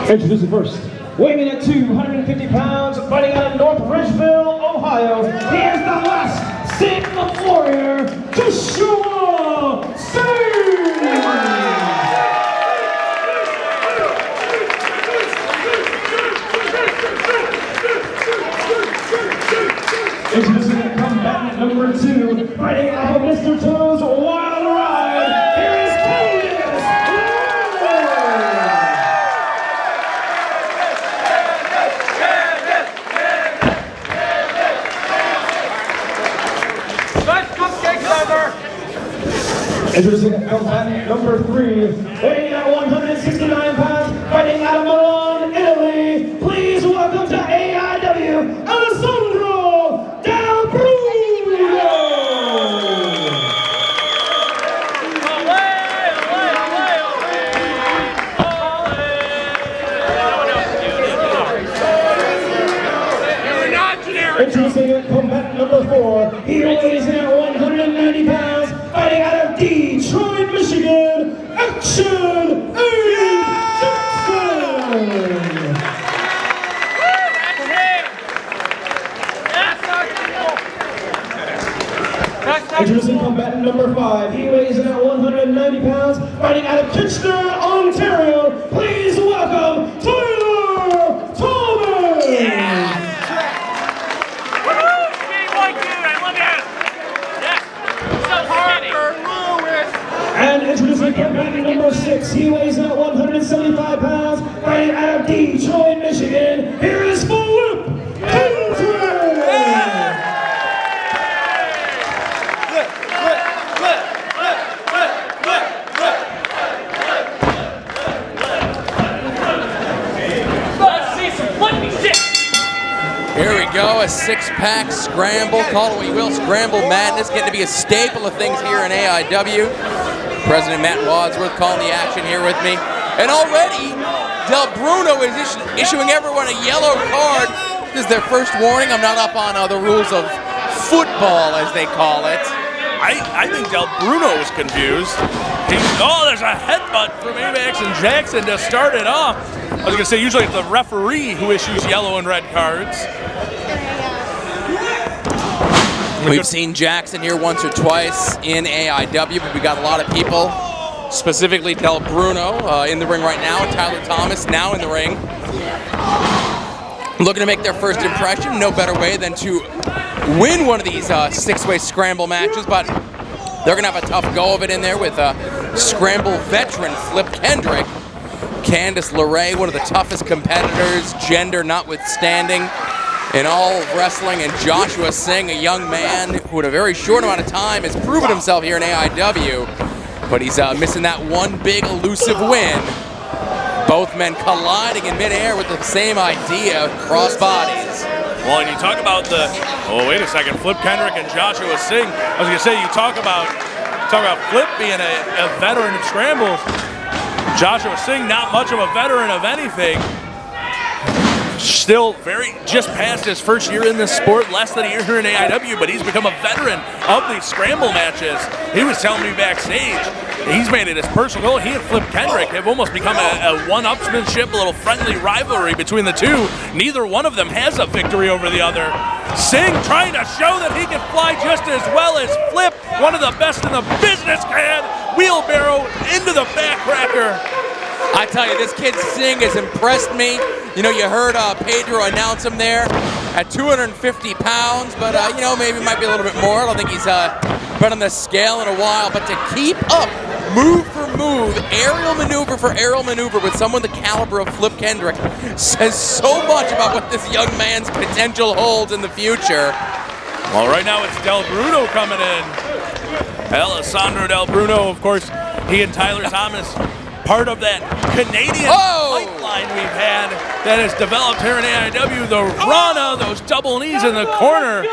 Introducing first, weighing in at 250 pounds, fighting out of North Ridgeville, Ohio. He is the last Singh warrior, Joshua Singh! Introducing the combatant number 2, fighting out of Mr. Toad's Wild Ride. Here is Candice! Introducing combatant number 3, weighing at 169 pounds, fighting out of Milan, Italy. Please welcome to AIW, Alessandro del Bruno! Introducing combatant number 4, he weighs in at 190 pounds, fighting out of Detroit, Michigan, Action A. Jackson! Introducing combatant number 5, he weighs in at 190 pounds, fighting out of Kitchener, Ontario. Please welcome Tyler Thomas! Yeah. And introducing combatant number 6, he weighs in at 175 pounds, fighting out of Detroit, Michigan. Here is Flip Kendrick! Here we go, a six-pack scramble, call it what you will, Scramble Madness, getting to be a staple of things here in AIW. President Matt Wadsworth calling the action here with me. And already, Del Bruno is issuing everyone a yellow card. This is their first warning. I'm not up on the rules of football, as they call it. I think Del Bruno was confused. There's a headbutt from Avax and Jackson to start it off. I was going to say, usually it's the referee who issues yellow and red cards. We've seen Jackson here once or twice in AIW, but we got a lot of people, specifically Del Bruno in the ring right now, and Tyler Thomas now in the ring. Looking to make their first impression. No better way than to win one of these six-way scramble matches, but they're going to have a tough go of it in there with Scramble veteran Flip Kendrick. Candice LeRae, one of the toughest competitors, gender notwithstanding, in all of wrestling, and Joshua Singh, a young man who in a very short amount of time has proven himself here in AIW, but he's missing that one big elusive win. Both men colliding in midair with the same idea, cross bodies. Well, and you talk about wait a second, Flip Kendrick and Joshua Singh. I was gonna say, you talk about Flip being a veteran of scrambles. Joshua Singh, not much of a veteran of anything. Still just past his first year in this sport, less than a year here in AIW, but he's become a veteran of these scramble matches. He was telling me backstage, he's made it his personal goal. He and Flip Kendrick have almost become a one-upsmanship, a little friendly rivalry between the two. Neither one of them has a victory over the other. Singh trying to show that he can fly just as well as Flip, one of the best in the business, can. Wheelbarrow into the backcracker. I tell you, this kid Singh has impressed me. You know, you heard Pedro announce him there at 250 pounds, but maybe it might be a little bit more. I don't think he's been on the scale in a while, but to keep up move for move, aerial maneuver for aerial maneuver with someone the caliber of Flip Kendrick says so much about what this young man's potential holds in the future. Well, right now it's Del Bruno coming in. Alessandro Del Bruno, of course, he and Tyler Thomas, part of that Canadian pipeline we've had that has developed here in AIW. The Rana, those double knees in the corner.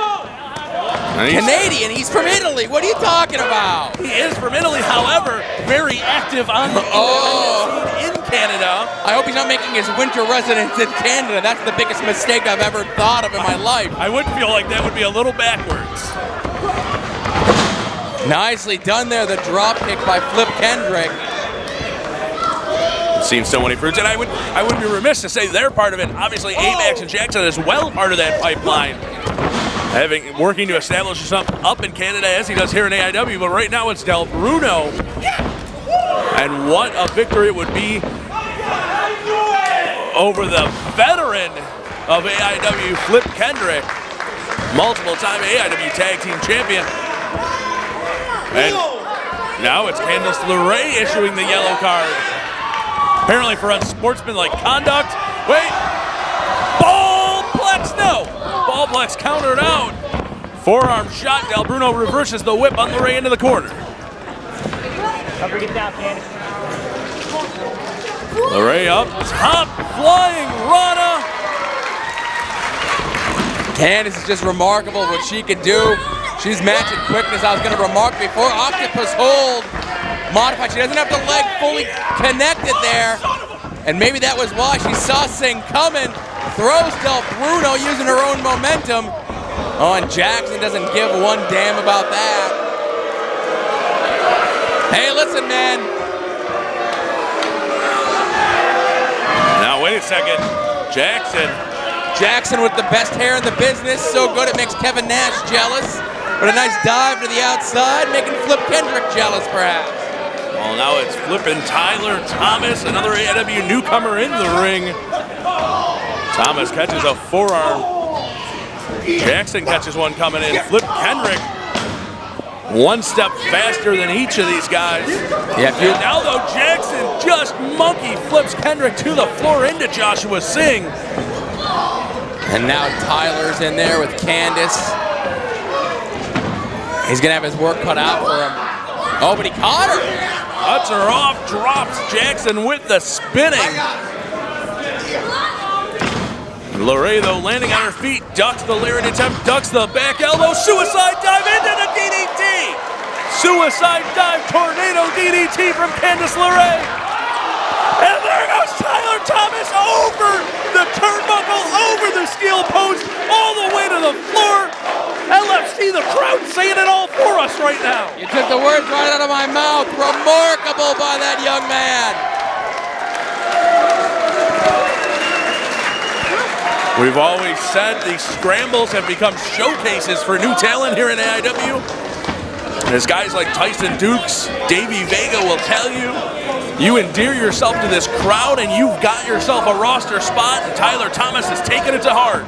Canadian, he's from Italy. What are you talking about? He is from Italy, however, very active on the scene in Canada. I hope he's not making his winter residence in Canada. That's the biggest mistake I've ever thought of in my life. I would feel like that would be a little backwards. Nicely done there, the drop kick by Flip Kendrick. seen so many fruits, and I would be remiss to say they're part of it. Obviously, AMAX and Jackson as well part of that pipeline, working to establish himself up in Canada as he does here in AIW. But right now it's Del Bruno, and what a victory it would be over the veteran of AIW, Flip Kendrick, multiple-time AIW Tag Team Champion. And now it's Candice LeRae issuing the yellow card. Apparently for unsportsmanlike conduct. Wait! Ballplex, no! Ballplex countered out. Forearm shot. Del Bruno reverses the whip on LeRae into the corner. Cover, get down, Candice. LeRae up top, flying Rana. Candice is just remarkable what she can do. She's matching quickness. I was going to remark before. Octopus hold. Modified. She doesn't have the leg fully connected there. And maybe that was why she saw Singh coming. Throws Del Bruno using her own momentum. Oh, and Jackson doesn't give one damn about that. Hey, listen, man. Now, wait a second. Jackson with the best hair in the business. So good it makes Kevin Nash jealous. But a nice dive to the outside, making Flip Kendrick jealous, perhaps. Well, now it's flipping Tyler Thomas, another AIW newcomer in the ring. Thomas catches a forearm. Jackson catches one coming in. Flip Kendrick, one step faster than each of these guys. Yeah, and now, though, Jackson just monkey flips Kendrick to the floor into Joshua Singh. And now Tyler's in there with Candice. He's going to have his work cut out for him. Oh, but he caught her. Cuts her off, drops Jackson with the spinning. LeRae, though, landing on her feet, ducks the lariat attempt, ducks the back elbow, suicide dive into the DDT. Suicide dive, tornado DDT from Candice LeRae. And there goes Tyler Thomas over the turnbuckle, over the steel post, all the way to the floor. LFC, the crowd saying it all for us right now. You took the words right out of my mouth. Remarkable by that young man. We've always said these scrambles have become showcases for new talent here in AIW. As guys like Tyson Dukes, Davey Vega will tell you, you endear yourself to this crowd and you've got yourself a roster spot, and Tyler Thomas has taken it to heart.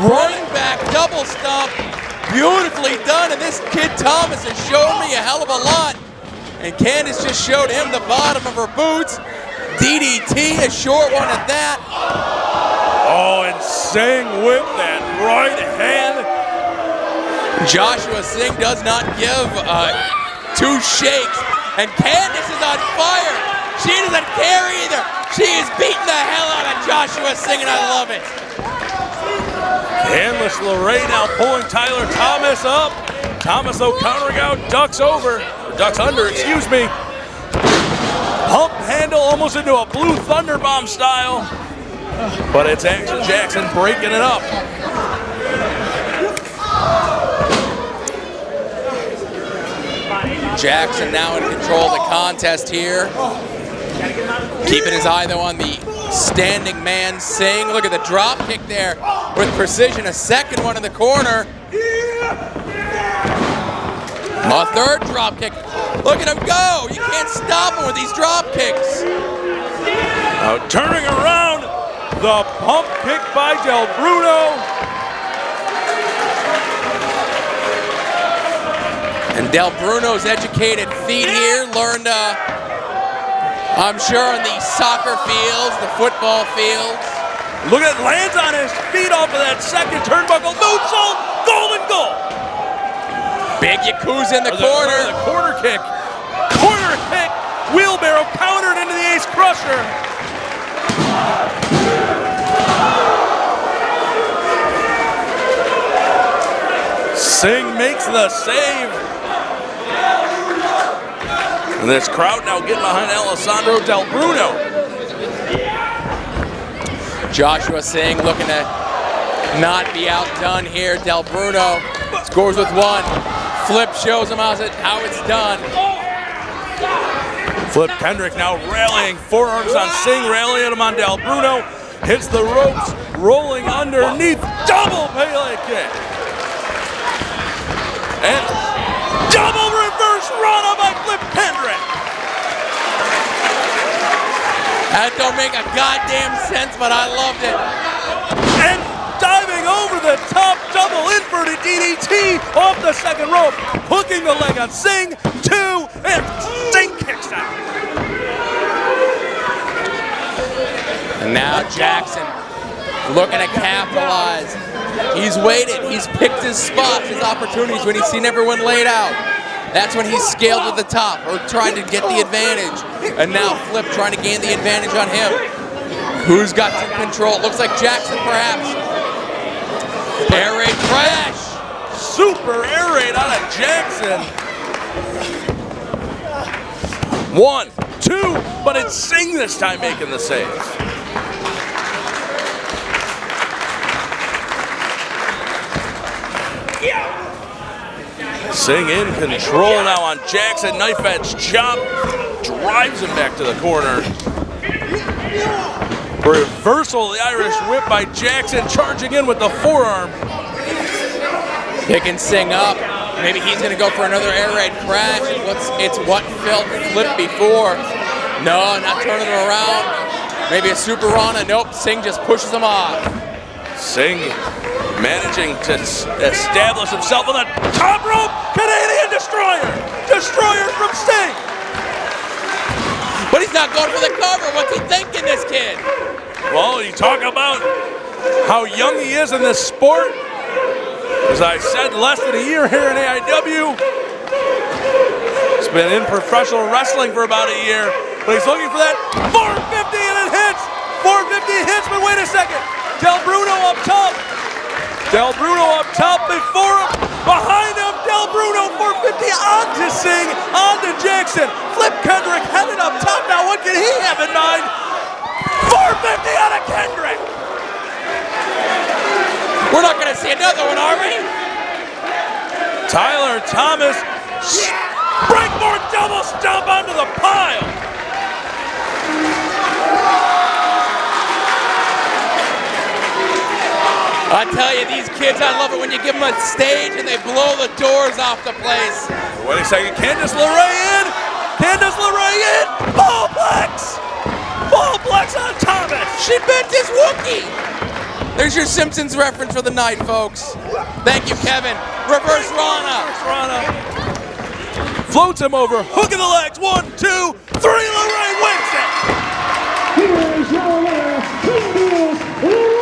Running back double stomp, beautifully done, and this kid Thomas has shown me a hell of a lot. And Candice just showed him the bottom of her boots. DDT, a short one at that. Oh, and Singh with that right hand. Joshua Singh does not give two shakes, and Candice is on fire. She doesn't care either. She is beating the hell out of Joshua Singh, and I love it. Candice LeRae now pulling Tyler Thomas up. Thomas, though, countering out, ducks under, excuse me. Pump handle almost into a blue thunderbomb style. But it's Action Jackson breaking it up. Jackson now in control of the contest here. Keeping his eye, though, on the standing man Singh. Look at the drop kick there with precision. A second one in the corner. A third drop kick. Look at him go. You can't stop him with these drop kicks. Now turning around, the pump kick by Del Bruno. And Del Bruno's educated feet here, learned, I'm sure, on the soccer fields, the football fields. Look at, lands on his feet off of that second turnbuckle. Moonsault, golden goal. Big Yakuza in the corner. The corner kick. Corner kick. Wheelbarrow countered into the Ace Crusher. Singh makes the save. And this crowd now getting behind Alessandro Del Bruno. Joshua Singh looking to not be outdone here. Del Bruno scores with one. Flip shows him how it's done. Flip Kendrick now rallying, forearms on Singh, rallying him on Del Bruno. Hits the ropes, rolling underneath, double Pele kick. And double reverse Rana by Flip Kendrick. That don't make a goddamn sense, but I loved it. And diving over the top, double inverted DDT off the second rope, hooking the leg on Singh, 2, and Singh kicks out. And now Jackson looking to capitalize. He's waited, he's picked his spots, his opportunities when he's seen everyone laid out. That's when he's scaled to the top or tried to get the advantage. And now Flip trying to gain the advantage on him. Who's got some control? It looks like Jackson perhaps. Air raid crash. Super air raid out of Jackson. 1, 2, but it's Singh this time making the save. Singh in control now on Jackson. Knife edge chop. Drives him back to the corner. Reversal of the Irish whip by Jackson. Charging in with the forearm. Picking Singh up. Maybe he's going to go for another air raid crash. It's what felt Flip before. No, not turning him around. Maybe a super Rana. Nope, Singh just pushes him off. Singh managing to establish himself on the top rope. Canadian Destroyer. Destroyer from Singh. But he's not going for the cover. What's he thinking, this kid? Well, you talk about how young he is in this sport. As I said, less than a year here in AIW. He's been in professional wrestling for about a year, but he's looking for that 450 and it hits. 450 hits, but wait a second. Del Bruno up top. Del Bruno up top before him. Behind him, Del Bruno 450 onto Singh, onto Jackson. Flip Kendrick headed up top. Now what can he have in mind? 450 out of Kendrick. We're not going to see another one, are we? Tyler Thomas, springboard double stomp onto the pile. I tell you, these kids, I love it when you give them a stage and they blow the doors off the place. Wait a second, Candice LeRae in. Candice LeRae in. Ballplex. Ballplex on Thomas. She bent his Wookiee. There's your Simpsons reference for the night, folks. Thank you, Kevin. Reverse Rana. Floats him over, hook of the legs. 1, 2, 3. LeRae wins it. Here's your winner, Candice LeRae.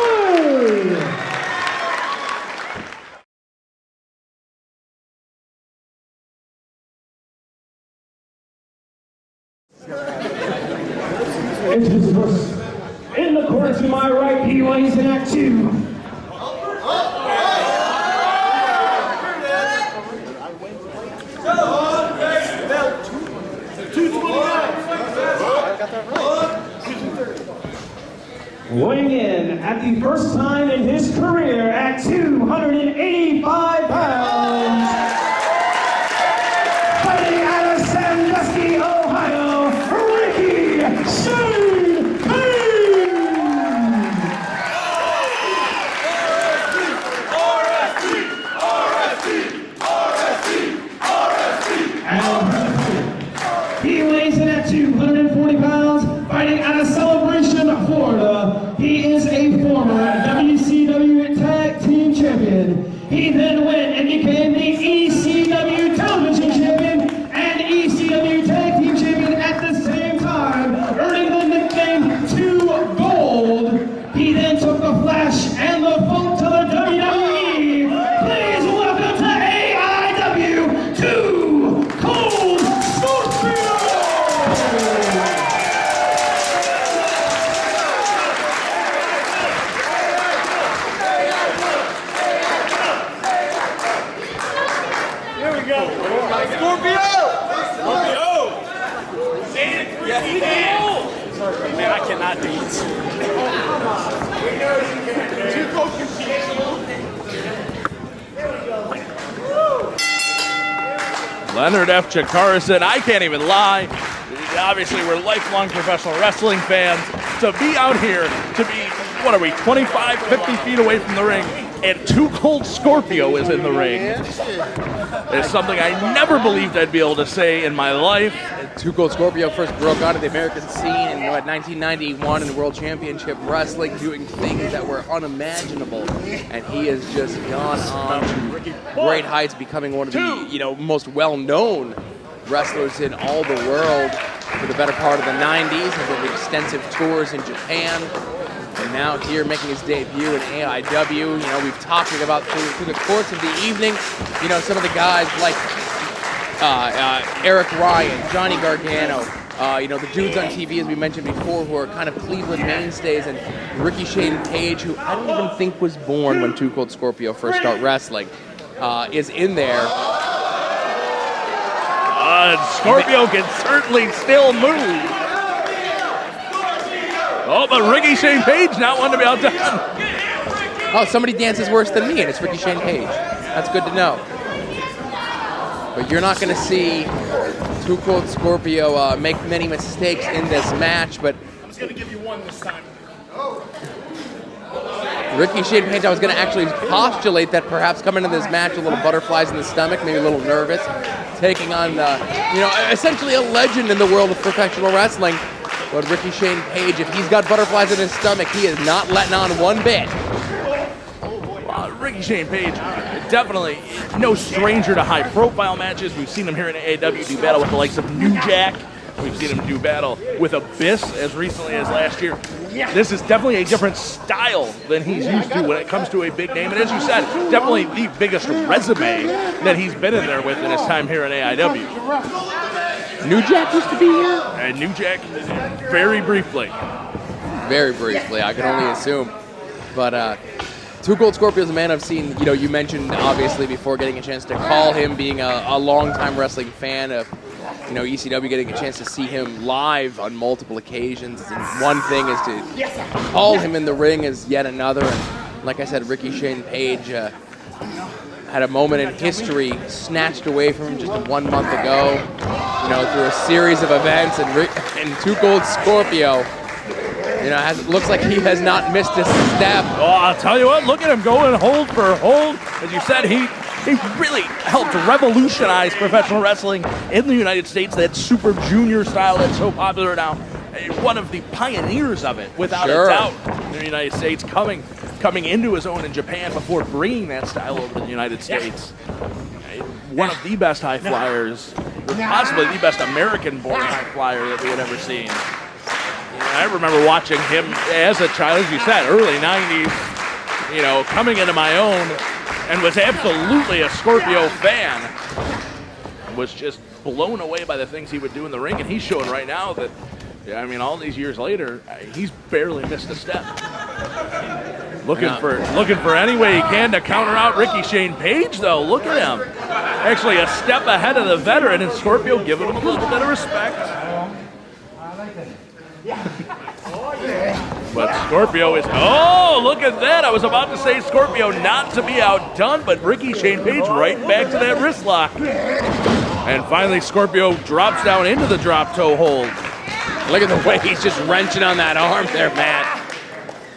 Introduce first. In the corner to my right, he weighs in at 2. Weighing in at the first time in his career at 285 pounds. Fighting out of Sandusky, Ohio, Rickey Singh. He weighs in at 240 pounds, fighting out of Celebration, Florida. He is a former WCW Tag Team Champion. He then went and became the ECW Television Champion and ECW Tag Team Champion at the same time, earning the nickname 2 Gold. He then took the Flash and the Funk to the WWE. Please welcome to AIW, 2 Cold Scorpio. Man, I cannot dance. Leonard F. Chikara said, I can't even lie. Obviously, we're lifelong professional wrestling fans. To be out here, to be, what are we, 25, 50 feet away from the ring, and Too Cold Scorpio is in the ring. It's something I never believed I'd be able to say in my life. Too Cold Scorpio first broke out of the American scene in 1991 in the World Championship Wrestling, doing things that were unimaginable, and he has just gone on to great heights, becoming one of the most well-known wrestlers in all the world for the better part of the 90s. He's done extensive tours in Japan, and now here making his debut in AIW. We've talked about through the course of the evening, some of the guys like Eric Ryan, Johnny Gargano, the dudes on TV, as we mentioned before, who are kind of Cleveland mainstays, and Rickey Shane Page, who I don't even think was born when Too Cold Scorpio first started wrestling, is in there. Scorpio can certainly still move. Oh, but Rickey Shane Page not one to be outdone. Oh, somebody dances worse than me, and it's Rickey Shane Page. That's good to know. But you're not going to see Too Cold Scorpio make many mistakes in this match, but I'm just going to give you one this time. Rickey Shane Page, I was going to actually postulate that perhaps coming into this match a little butterflies in the stomach, maybe a little nervous, taking on, essentially a legend in the world of professional wrestling. But Rickey Shane Page, if he's got butterflies in his stomach, he is not letting on one bit. Rickey Shane Page, definitely no stranger to high-profile matches. We've seen him here in AIW do battle with the likes of New Jack. We've seen him do battle with Abyss as recently as last year. This is definitely a different style than he's used to when it comes to a big name. And as you said, definitely the biggest resume that he's been in there with in his time here in AIW. New Jack used to be here? And New Jack, very briefly. Very briefly, I can only assume. But Too Cold Scorpio is a man I've seen, you mentioned obviously before getting a chance to call him, being a long-time wrestling fan of, ECW, getting a chance to see him live on multiple occasions. And one thing is to call him in the ring is yet another. And like I said, Rickey Shane Page had a moment in history snatched away from him just 1 month ago, through a series of events, and Too Cold Scorpio, looks like he has not missed a step. Oh, I'll tell you what, look at him going hold for hold. As you said, he really helped revolutionize professional wrestling in the United States, that Super Junior style that's so popular now. One of the pioneers of it, without a doubt, in the United States, coming into his own in Japan before bringing that style over to the United States. One of the best high flyers, possibly the best American-born high flyer that we had ever seen. I remember watching him as a child, as you said, early 90s, coming into my own, and was absolutely a Scorpio fan. Was just blown away by the things he would do in the ring, and he's showing right now that, all these years later, he's barely missed a step. Looking for any way he can to counter out Rickey Shane Page, though. Look at him. Actually a step ahead of the veteran, and Scorpio giving him a little bit of respect. But Scorpio is, look at that. I was about to say Scorpio not to be outdone, but Rickey Shane Page right back to that wrist lock. And finally Scorpio drops down into the drop toe hold. Look at the way he's just wrenching on that arm there, Matt.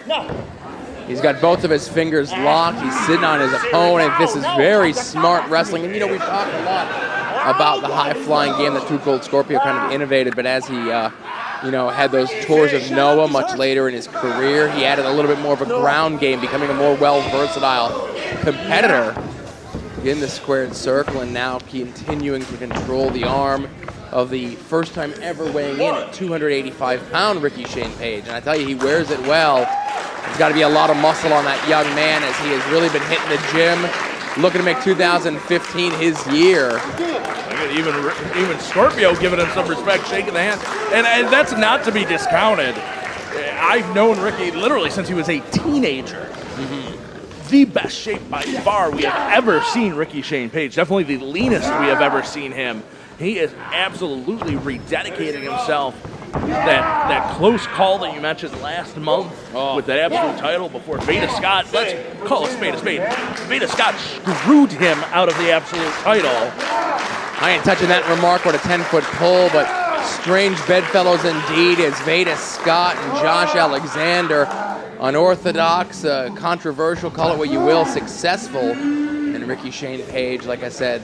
No. He's got both of his fingers locked. He's sitting on his opponent. This is very smart wrestling. And, we've talked a lot about the high-flying game that Too Cold Scorpio kind of innovated, but as he, had those tours of Noah much later in his career, he added a little bit more of a ground game, becoming a more versatile competitor in the squared circle, and now continuing to control the arm of the first time ever weighing in at 285-pound Rickey Shane Page. And I tell you, he wears it well. There's got to be a lot of muscle on that young man, as he has really been hitting the gym, looking to make 2015 his year. Even Scorpio giving him some respect, shaking the hand. And that's not to be discounted. I've known Rickey literally since he was a teenager. Mm-hmm. The best shape by far we have ever seen Rickey Shane Page. Definitely the leanest we have ever seen him. He is absolutely rededicating himself. That close call that you mentioned last month with that absolute title before Veda Scott, let's call a spade a spade. Veda Scott screwed him out of the absolute title. I ain't touching that remark with a 10-foot pole, but strange bedfellows indeed as Veda Scott and Josh Alexander, unorthodox, controversial, call it what you will, successful. And Rickey Shane Page, like I said,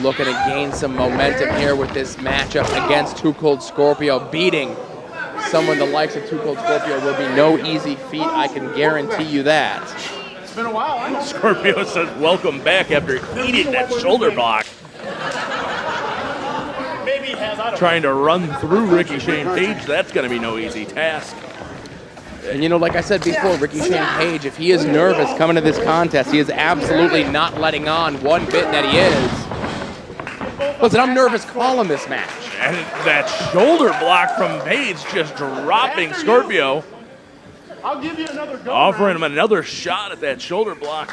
looking to gain some momentum here with this matchup against Too Cold Scorpio. Beating someone the likes of Too Cold Scorpio will be no easy feat, I can guarantee you that. It's been a while, I know. Scorpio says welcome back after eating that shoulder block. Maybe he has, I don't Trying to run through Rickey Shane Page, that's going to be no easy task. And you know, like I said before, Rickey Shane Page, if he is nervous coming to this contest, he is absolutely not letting on one bit that he is. Listen, I'm nervous calling this match. And that shoulder block from Page just dropping Scorpio. I'll give you another go. Offering him another shot at that shoulder block.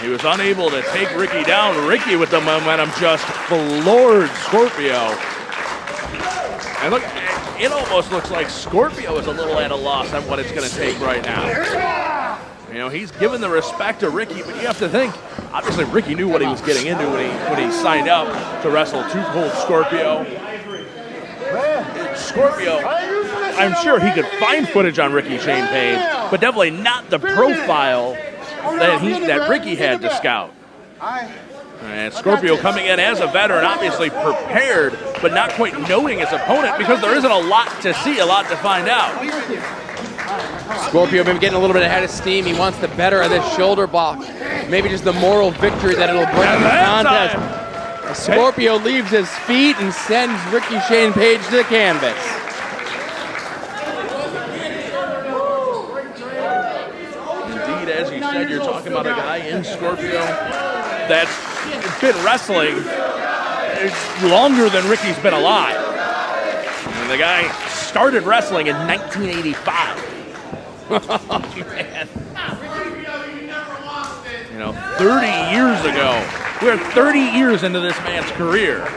He was unable to take Rickey down. Rickey with the momentum just floored Scorpio. And look, it almost looks like Scorpio is a little at a loss on what it's going to take right now. You know, he's given the respect to Rickey, but you have to think, obviously Rickey knew what he was getting into when he signed up to wrestle Too Cold Scorpio. Scorpio, I'm sure he could find footage on Rickey Shane Page, but definitely not the profile that Rickey had to scout. And Scorpio coming in as a veteran, obviously prepared, but not quite knowing his opponent because there isn't a lot to see, a lot to find out. Scorpio been getting a little bit ahead of steam. He wants the better of this shoulder block. Maybe just the moral victory that it'll bring in the contest. Scorpio leaves his feet and sends Rickey Shane Page to the canvas. Indeed, as you said, you're talking about a guy in Scorpio that's been wrestling longer than Rickey's been alive. And the guy started wrestling in 1985. Oh, man. You know, 30 years ago. We're 30 years into this man's career.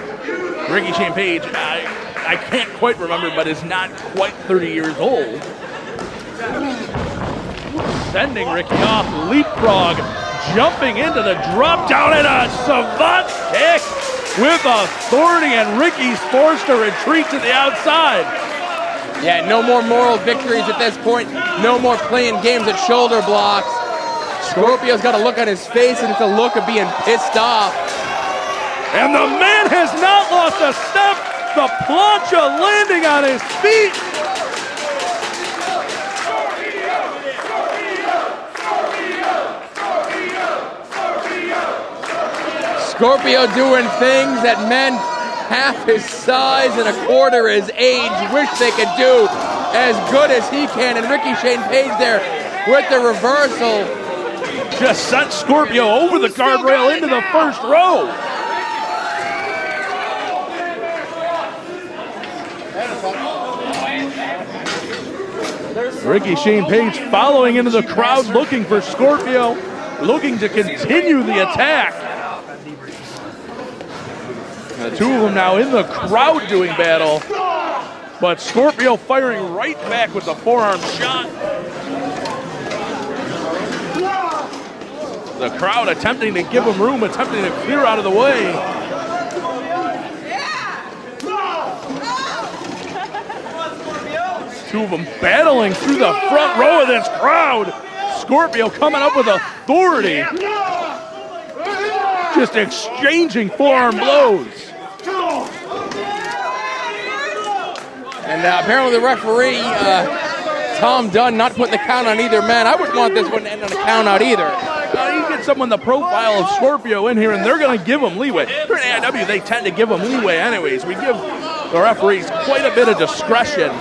Rickey Shane Page, I can't quite remember, but is not quite 30 years old. Sending Rickey off, leapfrog, jumping into the drop down and a savant kick with authority, and Rickey's forced to retreat to the outside. Yeah, no more moral victories at this point. No more playing games at shoulder blocks. Scorpio's got a look on his face, and it's a look of being pissed off. And the man has not lost a step. The plancha landing on his feet. Scorpio doing things that men half his size and a quarter his age wish they could do as good as he can. And Rickey Shane Page there with the reversal. Just sent Scorpio over the guardrail into the first row. Rickey Shane Page following into the crowd, looking for Scorpio, looking to continue the attack. The two of them now in the crowd doing battle, but Scorpio firing right back with the forearm shot. The crowd attempting to give him room, attempting to clear out of the way. Two of them battling through the front row of this crowd. Scorpio coming up with authority. Just exchanging forearm blows. And apparently the referee, Tom Dunn, not putting the count on either man. I wouldn't want this one to end on a count out either. You get someone the profile of Scorpio in here, and they're going to give him leeway. Here in AIW, they tend to give him leeway anyways. We give the referees quite a bit of discretion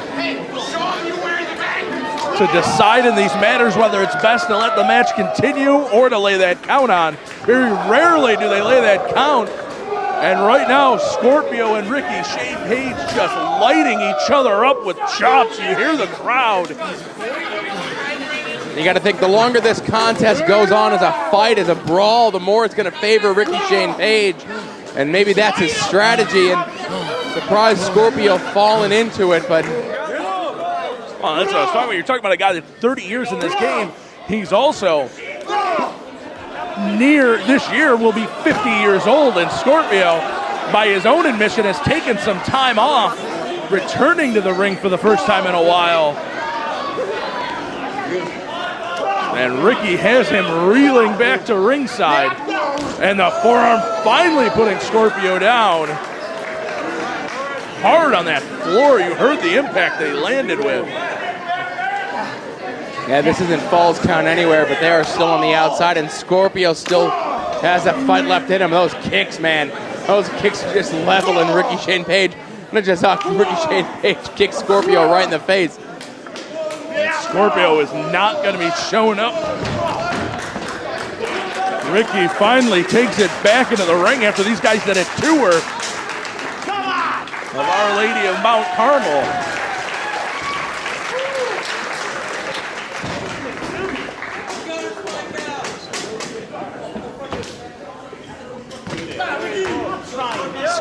to decide in these matters whether it's best to let the match continue or to lay that count on. Very rarely do they lay that count. And right now, Scorpio and Rickey Shane Page just lighting each other up with chops. You hear the crowd. You got to think the longer this contest goes on as a fight, as a brawl, the more it's going to favor Rickey Shane Page. And maybe that's his strategy. And surprise Scorpio falling into it, but... Well, that's what I was talking about. You're talking about a guy that's 30 years in this game. He's also this year will be 50 years old, and Scorpio, by his own admission, has taken some time off, returning to the ring for the first time in a while. And Rickey has him reeling back to ringside. And the forearm finally putting Scorpio down. Hard on that floor. You heard the impact that he landed with. Yeah, this isn't Falls Count anywhere, but they are still on the outside, and Scorpio still has a fight left in him. Those kicks, man. Those kicks are just leveling Rickey Shane Page. And I just saw Rickey Shane Page kick Scorpio right in the face. Scorpio is not going to be showing up. Rickey finally takes it back into the ring after these guys did a tour of Our Lady of Mount Carmel.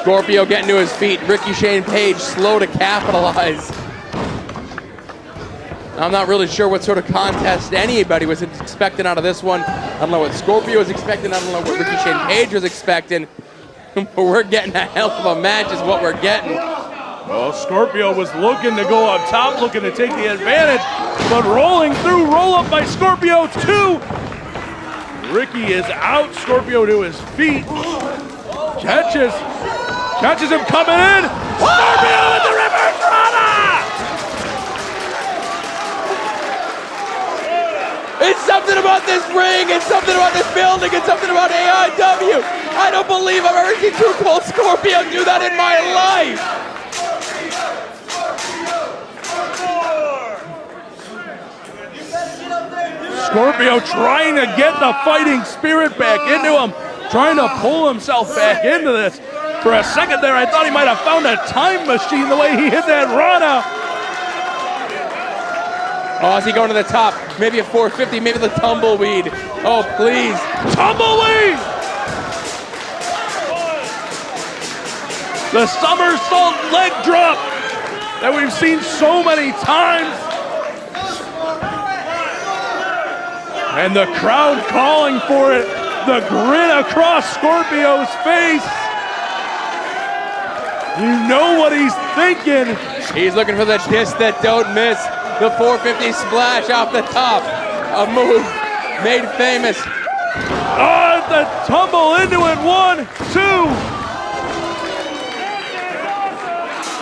Scorpio getting to his feet. Rickey Shane Page slow to capitalize. I'm not really sure what sort of contest anybody was expecting out of this one. I don't know what Scorpio was expecting. I don't know what Rickey Shane Page was expecting. But we're getting a hell of a match is what we're getting. Well, Scorpio was looking to go up top, looking to take the advantage, but rolling through, roll up by Scorpio 2. Rickey is out, Scorpio to his feet. Catches him coming in. Scorpio with the reverse rana! It's something about this ring, it's something about this building, it's something about AIW. I don't believe I've ever seen Too Cold Scorpio do that in my life. Scorpio trying to get the fighting spirit back into him, trying to pull himself back into this. For a second there, I thought he might have found a time machine the way he hit that Rana. Oh, is he going to the top? Maybe a 450, maybe the tumbleweed. Oh, please. Tumbleweed! The somersault leg drop that we've seen so many times. And the crowd calling for it. The grin across Scorpio's face. You know what he's thinking. He's looking for the disc that don't miss. The 450 splash off the top. A move made famous. Oh, the tumble into it. 1, 2.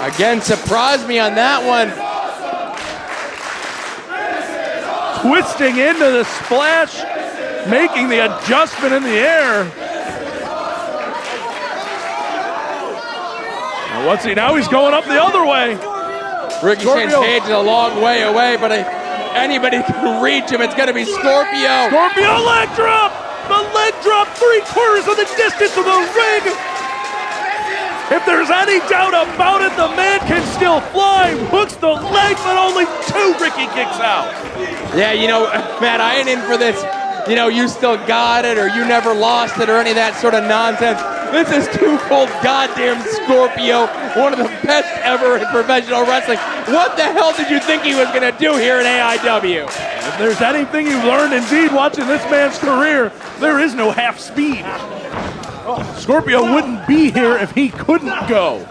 Again, surprised me on that one. Twisting into the splash, making the adjustment in the air. Now he's going up the other way. Rickey Shane Page is a long way away, but anybody can reach him. It's going to be Scorpio. Scorpio leg drop. The leg drop 3/4 of the distance of the ring. If there's any doubt about it, the man can still fly. Hooks the leg, but only 2. Rickey kicks out. Yeah, you know, Matt, I ain't in for this, you know, you still got it or you never lost it or any of that sort of nonsense. This is Too Cold goddamn Scorpio, one of the best ever in professional wrestling. What the hell did you think he was going to do here in AIW? If there's anything you've learned indeed watching this man's career, there is no half speed. Scorpio wouldn't be here if he couldn't go.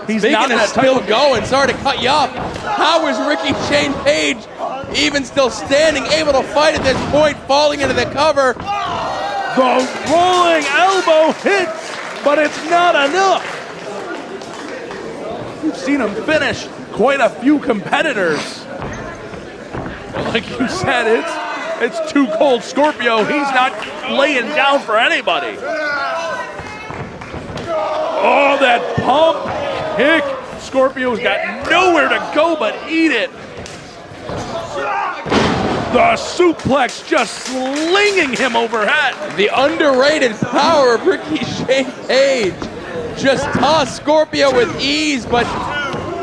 He's Speaking of still going, sorry to cut you off. How is Rickey Shane Page even still standing, able to fight at this point, falling into the cover? The rolling elbow hits, but it's not enough. We've seen him finish quite a few competitors. Like you said, it's Too Cold Scorpio. He's not laying down for anybody. Oh, that pump kick. Scorpio's got nowhere to go but eat it. The suplex just slinging him overhead. The underrated power of Rickey Shane Page. Just tossed Scorpio with ease, but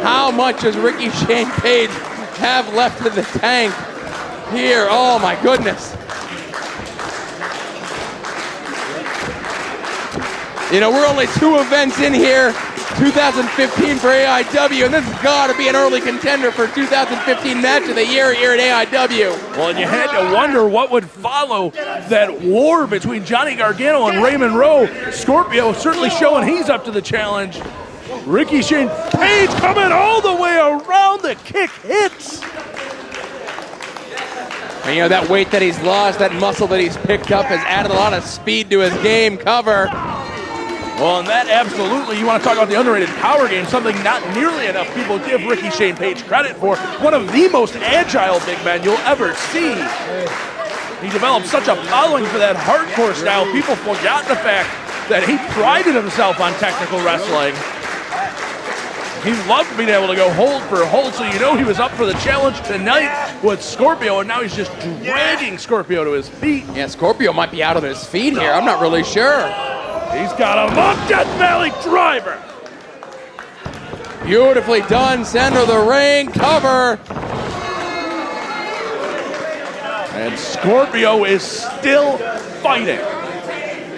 how much does Rickey Shane Page have left in the tank here? Oh my goodness. You know, we're only 2 events in here, 2015 for AIW, and this has got to be an early contender for 2015 match of the year here at AIW. Well, and you had to wonder what would follow that war between Johnny Gargano and Raymond Rowe. Scorpio certainly showing he's up to the challenge. Rickey Shane Page coming all the way around, the kick hits. And you know, that weight that he's lost, that muscle that he's picked up has added a lot of speed to his game. Cover. Well, and that absolutely, you want to talk about the underrated power game, something not nearly enough people give Rickey Shane Page credit for. One of the most agile big men you'll ever see. He developed such a following for that hardcore style, people forgot the fact that he prided himself on technical wrestling. He loved being able to go hold for hold, so you know he was up for the challenge tonight with Scorpio, and now he's just dragging Scorpio to his feet. Yeah, Scorpio might be out on his feet here. I'm not really sure. He's got him up, Death Valley driver. Beautifully done, center of the ring, cover. And Scorpio is still fighting.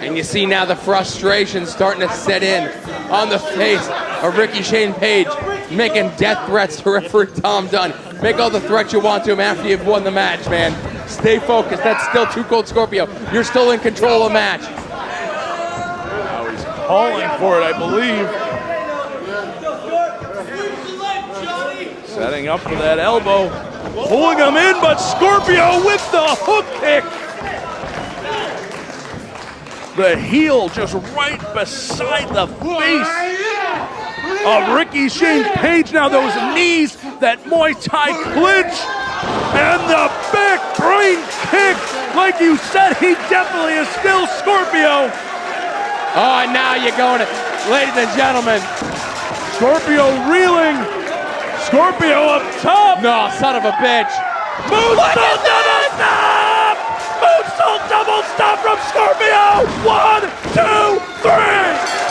And you see now the frustration starting to set in on the face of Rickey Shane Page, making death threats to referee Tom Dunn. Make all the threats you want to him after you've won the match, man. Stay focused. That's still too cold, Scorpio. You're still in control of the match. Now he's calling for it, I believe. Setting up for that elbow. Pulling him in, but Scorpio with the hook kick. The heel just right beside the face of Rickey Shane Page. Now those knees, that Muay Thai clinch, and the back brain kick. Like you said, he definitely is still Scorpio. Oh, and now you're going to, ladies and gentlemen. Scorpio reeling. Scorpio up top. No, son of a bitch. Moonsault double stop! Moonsault double stop from Scorpio! 1, 2, 3!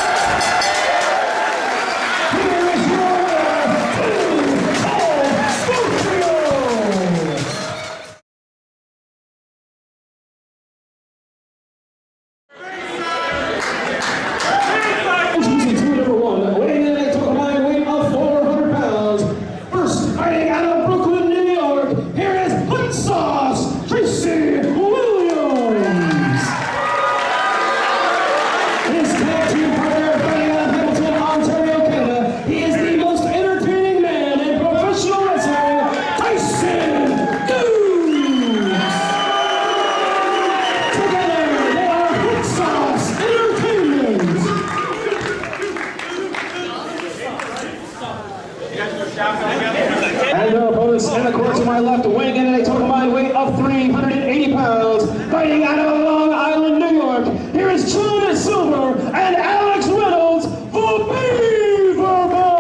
And their opponents in the court to my left, weighing in at a total combined weight of 380 pounds, fighting out of Long Island, New York. Here is John Silver and Alex Reynolds, the Beaver Boys.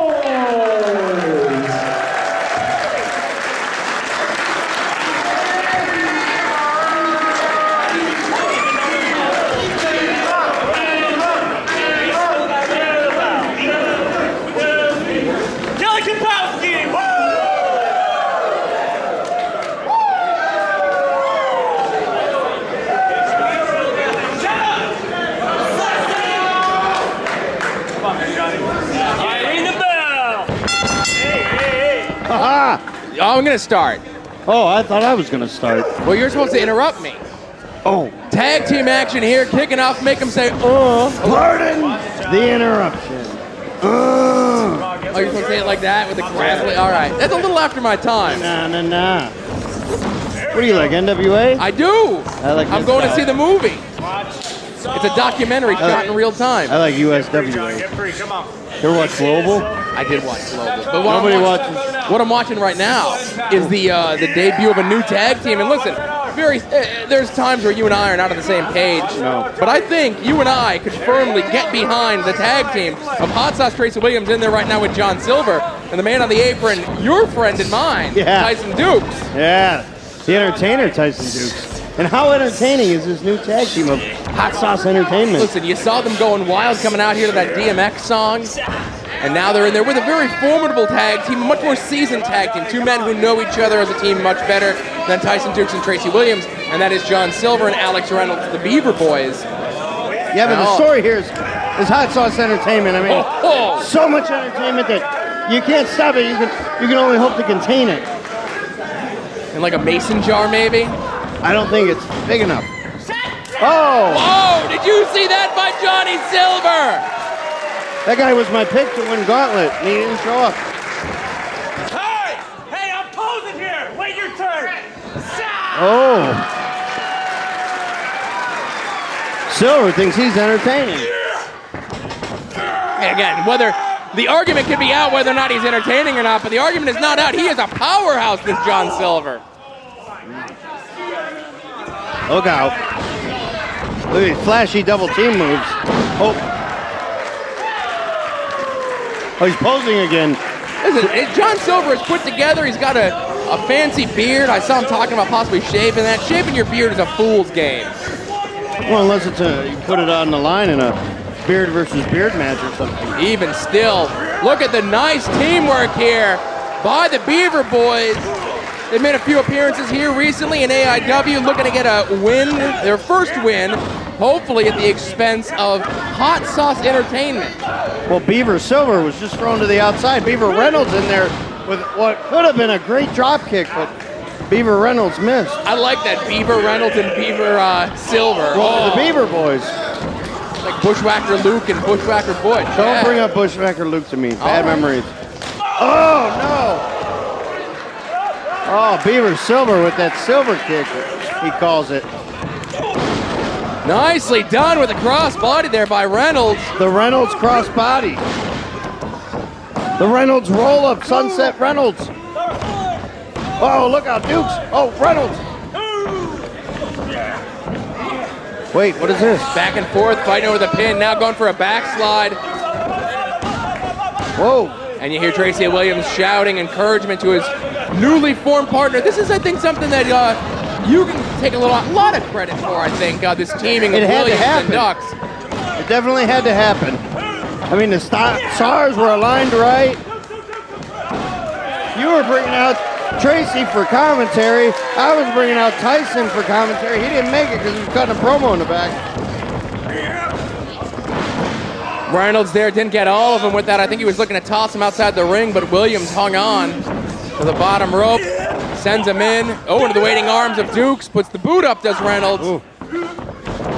I'm going to start. Oh, I thought I was going to start. Well, you're supposed to interrupt me. Oh, Tag team action here, kicking off, make them say, pardon the interruption. Oh, you're supposed to say it like that with the grappling? All right. That's a little after my time. Nah. What do you like, NWA? I do. I like I'm this going to style. see the movie. It's a documentary shot in real time. I like USWA. You ever watch Global? I did watch Global. But Nobody watches. What I'm watching right now is the debut of a new tag team. And listen, there's times where you and I are not on the same page. No. But I think you and I could firmly get behind the tag team of Hot Sauce Tracy Williams in there right now with John Silver. And the man on the apron, your friend and mine, Yeah. Tyson Dukes. Yeah, the entertainer Tyson Dukes. And how entertaining is this new tag team of Hot Sauce Entertainment? Listen, you saw them going wild coming out here to that DMX song. And now they're in there with a very formidable tag team, a much more seasoned tag team. Two men who know each other as a team much better than Tyson Dukes and Tracy Williams. And that is John Silver and Alex Reynolds, the Beaver Boys. Yeah, but the story here is It's hot sauce entertainment. I mean, so much entertainment that you can't stop it. You can only hope to contain it. In like a mason jar, maybe? I don't think it's big enough. Oh! Oh, did you see that by Johnny Silver? That guy was my pick to win Gauntlet, and he didn't show up. Hey, I'm posing here. Wait your turn. Oh. Silver thinks he's entertaining. And again, whether the argument could be out whether or not he's entertaining or not, but the argument is not out. He is a powerhouse, this John Silver. Look out. Look at these flashy double team moves. Oh. Oh, he's posing again. Listen, John Silver is put together. He's got a fancy beard. I saw him talking about possibly shaving that. Shaving your beard is a fool's game. Well, unless it's you put it on the line in a beard versus beard match or something. Even still, look at the nice teamwork here by the Beaver boys. They've made a few appearances here recently in AIW, looking to get a win, their first win, hopefully at the expense of Hot Sauce Entertainment. Well, Beaver Silver was just thrown to the outside. Beaver Reynolds in there with what could have been a great drop kick, but Beaver Reynolds missed. I like that, Beaver Reynolds and Beaver Silver. Well, the Beaver boys. Like Bushwhacker Luke and Bushwhacker Butch. Don't bring up Bushwhacker Luke to me. Bad memories. Oh, no. Oh, Beaver Silver with that silver kick, he calls it. Nicely done with the crossbody there by Reynolds. The Reynolds crossbody. The Reynolds roll-up, Sunset Reynolds. Oh, look out, Dukes. Oh, Reynolds. Wait, what is this? Back and forth, fighting over the pin, now going for a backslide. Whoa. And you hear Tracy Williams shouting encouragement to his newly formed partner. This is, I think, something that you can take a lot of credit for, I think, this teaming of Williams and Ducks. It definitely had to happen. I mean, the stars were aligned right. You were bringing out Tracy for commentary. I was bringing out Tyson for commentary. He didn't make it because he was cutting a promo in the back. Reynolds there didn't get all of them with that. I think he was looking to toss him outside the ring, but Williams hung on to the bottom rope, sends him in. Oh, into the waiting arms of Dukes, puts the boot up, does Reynolds. Ooh.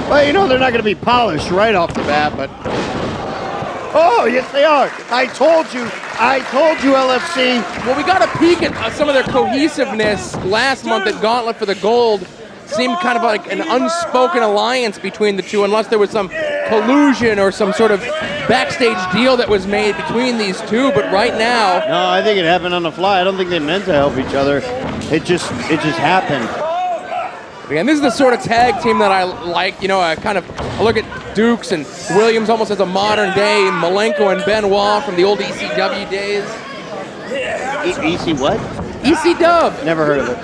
Well, you know they're not going to be polished right off the bat, but... Oh, yes they are. I told you, LFC. Well, we got a peek at some of their cohesiveness last month at Gauntlet for the Gold. Seemed kind of like an unspoken alliance between the two, unless there was some collusion or some sort of backstage deal that was made between these two. But right now, no, I think it happened on the fly. I don't think they meant to help each other. It just happened. Again, this is the sort of tag team that I like. You know, I look at Dukes and Williams almost as a modern day Malenko and Benoit from the old ECW days. EC what? EC Dub. Never heard of it.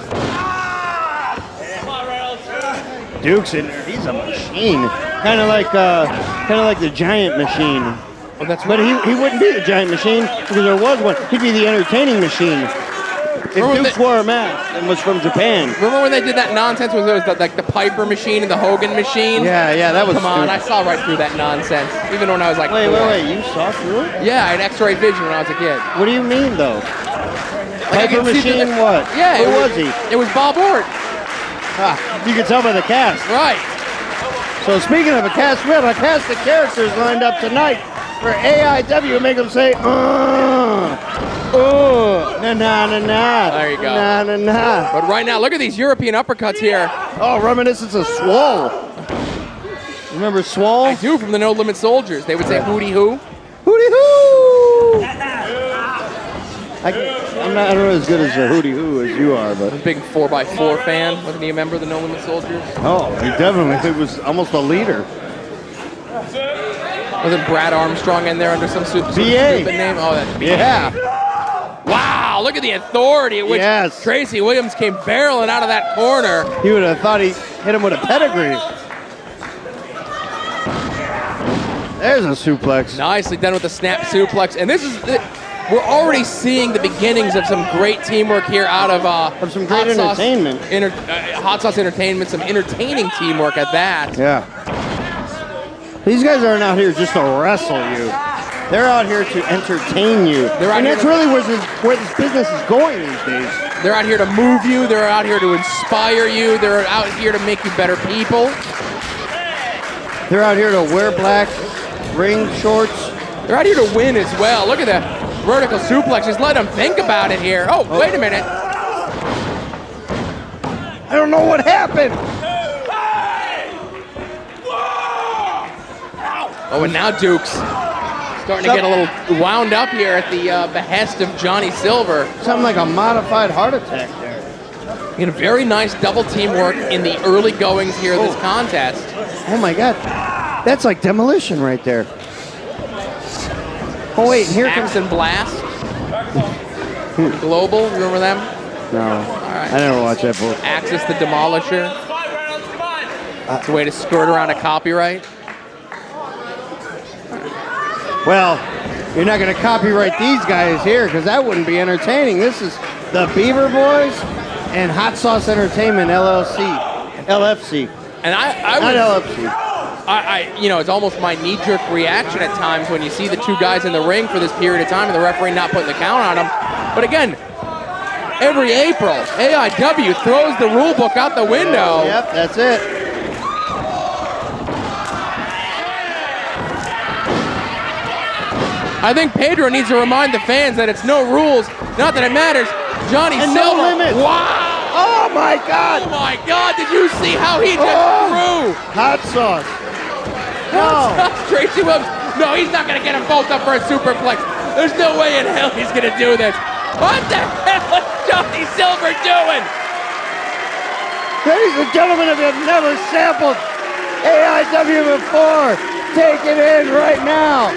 Duke's in there. He's a machine. Kind of like the Giant Machine. Oh, that's but he wouldn't be the Giant Machine because there was one. He'd be the Entertaining Machine. If Dukes wore a mask and was from Japan. Remember when they did that nonsense with like the Piper Machine and the Hogan Machine? Yeah, that was. Come on, I saw right through that nonsense. Even when I was like. Wait, you saw through it? Yeah, I had X-ray vision when I was a kid. What do you mean though? Like Piper Machine, what? Yeah, who was he? It was Bob Orton. You can tell by the cast. Right. So speaking of a cast, we have a cast of characters lined up tonight for AIW. Make them say, na na na na. There you go. Na na na. But right now, look at these European uppercuts here. Oh, reminiscence of Swole. Remember Swole? I do, from the No Limit Soldiers. They would say hootie hoo. Hootie hoo. I don't know as good as a hootie hoo as you are, but I'm a big 4x4 fan. Wasn't he a member of the No Limit Soldiers? Oh, he definitely was almost a leader. Wasn't Brad Armstrong in there under some stupid name? Oh, that's BA. Yeah. Wow, look at the authority at which Tracy Williams came barreling out of that corner. You would have thought he hit him with a pedigree. There's a suplex. Nicely done with the snap suplex. And this is, we're already seeing the beginnings of some great teamwork here out of some great entertainment. Hot Sauce Entertainment, some entertaining teamwork at that. Yeah. These guys aren't out here just to wrestle you. They're out here to entertain you. And that's really where this business is going these days. They're out here to move you. They're out here to inspire you. They're out here to make you better people. They're out here to wear black ring shorts. They're out here to win as well. Look at the vertical suplex. Just let them think about it here. Oh, wait a minute. I don't know what happened. Oh, and now Duke's starting to get a little wound up here at the behest of Johnny Silver. Something like a modified heart attack there. You get a very nice double teamwork in the early goings here of this contest. Oh my God. That's like demolition right there. Oh wait, here comes... Axe and Blast. Global, remember them? No, right. I never watched that book. Axis the Demolisher. It's a way to skirt around a copyright. Well, you're not going to copyright these guys here because that wouldn't be entertaining. This is the Beaver Boys and Hot Sauce Entertainment LFC. And I not LFC. you know, it's almost my knee-jerk reaction at times when you see the two guys in the ring for this period of time and the referee not putting the count on them. But again, every April, AIW throws the rule book out the window. Yep, that's it. I think Pedro needs to remind the fans that it's no rules, not that it matters. Johnny and Silver. No limit. Wow! Oh my God! Oh my God! Did you see how he just threw? Hot sauce. No. Tracy Williams. No, he's not going to get them both up for a superplex. There's no way in hell he's going to do this. What the hell is Johnny Silver doing? Ladies and gentlemen, if you've never sampled AIW before, take it in right now.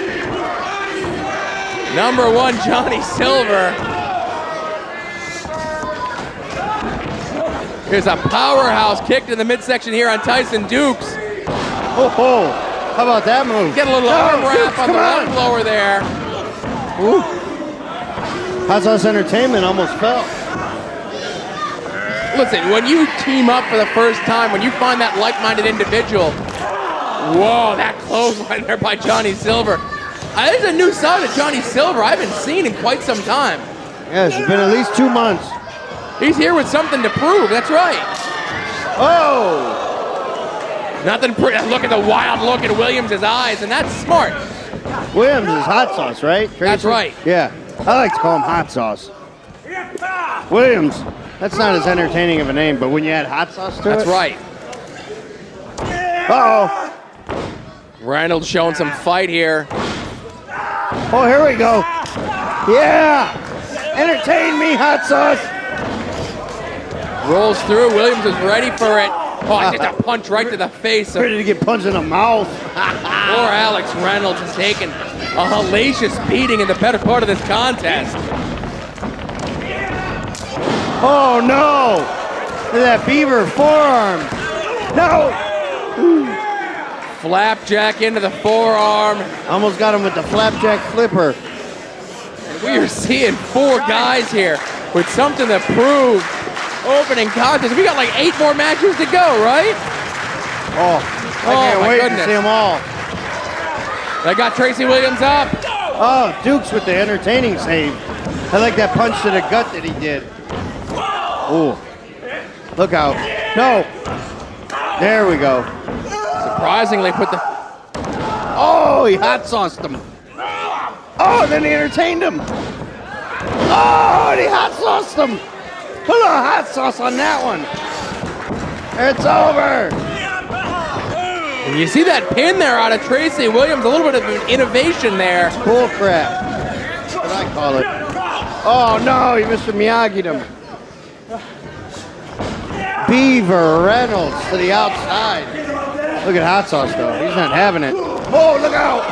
Number one, Johnny Silver. Here's a powerhouse kick to the midsection here on Tyson Dukes. Oh, how about that move? Get a little arm wrap on the run blower there. Ooh. Hot Sauce Entertainment almost fell. Listen, when you team up for the first time, when you find that like-minded individual, whoa, that clothesline there by Johnny Silver. There's a new side of Johnny Silver I haven't seen in quite some time. Yes, it's been at least 2 months. He's here with something to prove, that's right. Oh! Nothing, look at the wild look in Williams' eyes, and that's smart. Williams is hot sauce, right? Tracy? That's right. Yeah, I like to call him hot sauce. Williams, that's not as entertaining of a name, but when you add hot sauce to That's it. That's right. Uh-oh. Reynolds showing some fight here. Oh, here we go. Yeah! Entertain me, hot sauce. Rolls through. Williams is ready for it. Oh, just a punch right to the face. Ready to get punched in the mouth. Poor Alex Reynolds has taken a hellacious beating in the better part of this contest. Oh, no. Look at that Beaver forearm. No. Flapjack into the forearm. Almost got him with the flapjack flipper. And we are seeing 4 guys here with something to prove. Opening contest. We got like 8 more matches to go, right? Oh, I can't wait to see them all. They got Tracy Williams up. Oh, Dukes with the entertaining save. I like that punch to the gut that he did. Oh, look out. No. There we go. Surprisingly put the... Oh, he hot sauced him. Oh, then he entertained him. Oh, and he hot sauced him. Put a hot sauce on that one. It's over. And you see that pin there out of Tracy Williams. A little bit of an innovation there. Bull crap. That's what I call it. Oh, no, he Mr. Miyagi'd him. Beaver Reynolds to the outside. Look at hot sauce, though. He's not having it. Oh, look out.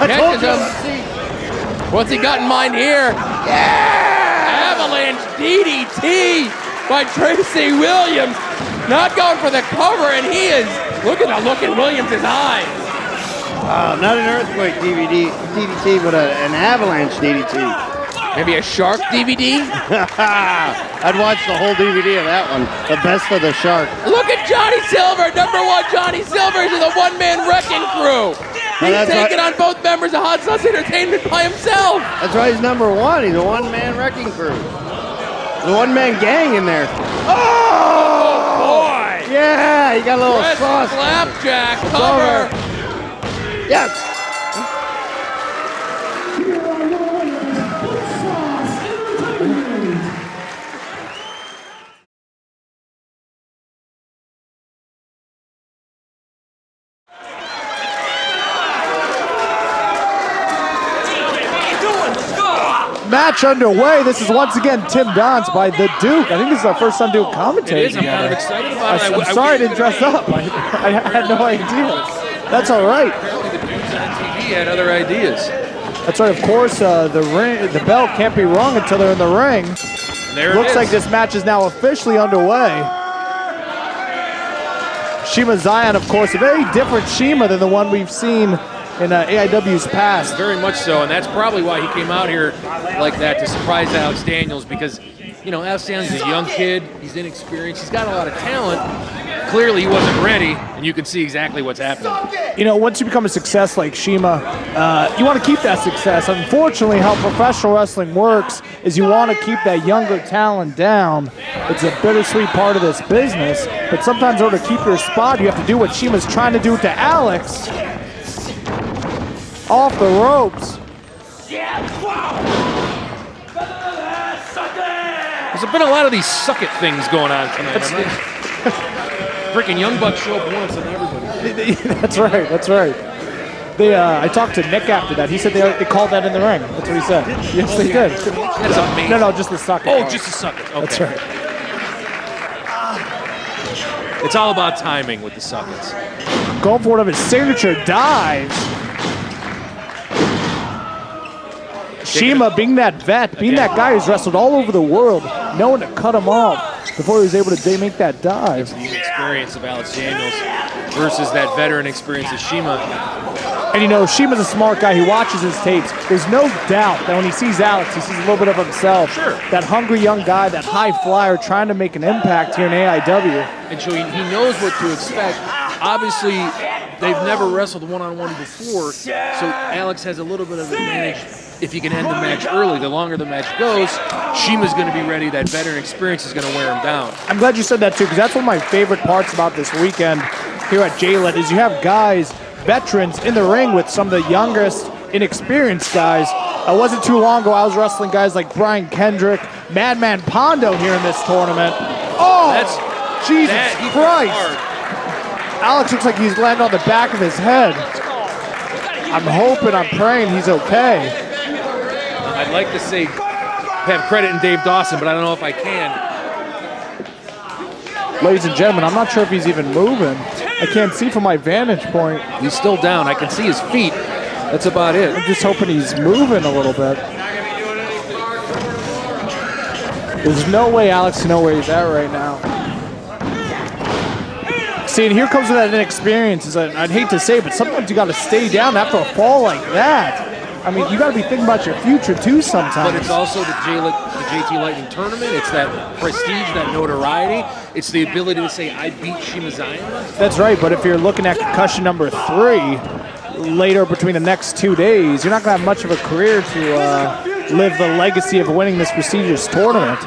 I told you. What's he got in mind here? Yeah! Avalanche DDT by Tracy Williams. Not going for the cover, and he is. Look at the look in Williams' eyes. Not an earthquake DDT, but an avalanche DDT. Maybe a shark DVD? I'd watch the whole DVD of that one. The best of the shark. Look at Johnny Silver, number 1 Johnny Silver is a one-man wrecking crew. He's taking on both members of Hot Sauce Entertainment by himself. That's right, he's number 1. He's a one-man wrecking crew. The one-man gang in there. Oh boy! Yeah, he got a little Press sauce. Flapjack cover. Yes. Match underway. This is once again Tim Donst by the Duke. I think this is our first time doing commentary. It is. I'm kind of excited about it. I'm sorry I didn't dress up. I had no idea. That's all right. Apparently the dudes on TV had other ideas. That's right. Of course, the bell can't be rung until they're in the ring. There it Looks is. like this match is now officially underway. Shima Zion, of course, a very different Shima than the one we've seen in AIW's past. Very much so, and that's probably why he came out here like that, to surprise Alex Daniels, because, you know, Alex Daniels is a young kid, he's inexperienced, he's got a lot of talent. Clearly he wasn't ready, and you can see exactly what's happening. You know, once you become a success like Shima, you want to keep that success. Unfortunately, how professional wrestling works is you want to keep that younger talent down. It's a bittersweet part of this business, but sometimes in order to keep your spot, you have to do what Shima's trying to do to Alex. Off the ropes. There's been a lot of these suck it things going on tonight. Freaking Young Bucks show up once and everybody. That's right. That's right. I talked to Nick after that. He said they called that in the ring. That's what he said. Yes, they did. That's amazing. No, just the sucker. Oh, just a suck it. Okay. That's right. It's all about timing with the suckets. Going for one of his signature dives. Shima, being that vet, being that guy who's wrestled all over the world, knowing to cut him off before he was able to make that dive. The experience of Alex Daniels versus that veteran experience of Shima. And you know, Shima's a smart guy. He watches his tapes. There's no doubt that when he sees Alex, he sees a little bit of himself. Sure. That hungry young guy, that high flyer trying to make an impact here in AIW. And so he knows what to expect. Obviously, they've never wrestled one-on-one before, so Alex has a little bit of advantage if he can end the match early. The longer the match goes, Shima's going to be ready. That veteran experience is going to wear him down. I'm glad you said that too, because that's one of my favorite parts about this weekend here at JLET is you have guys, veterans in the ring with some of the youngest, inexperienced guys. It wasn't too long ago I was wrestling guys like Brian Kendrick, Madman Pondo here in this tournament. Oh, Jesus Christ. Alex looks like he's landing on the back of his head. I'm hoping, I'm praying he's okay. I'd like to say have credit in Dave Dawson, but I don't know if I can. Ladies and gentlemen, I'm not sure if he's even moving. I can't see from my vantage point. He's still down. I can see his feet. That's about it. I'm just hoping he's moving a little bit. There's no way Alex can know where he's at right now. See, and here comes with that inexperience. I'd hate to say it, but sometimes you got to stay down after a fall like that. I mean, you got to be thinking about your future too sometimes. But it's also the JT Lightning tournament. It's that prestige, that notoriety. It's the ability to say, I beat Shima Zion. That's right, but if you're looking at concussion number 3 later between the next 2 days, you're not going to have much of a career to live the legacy of winning this prestigious tournament.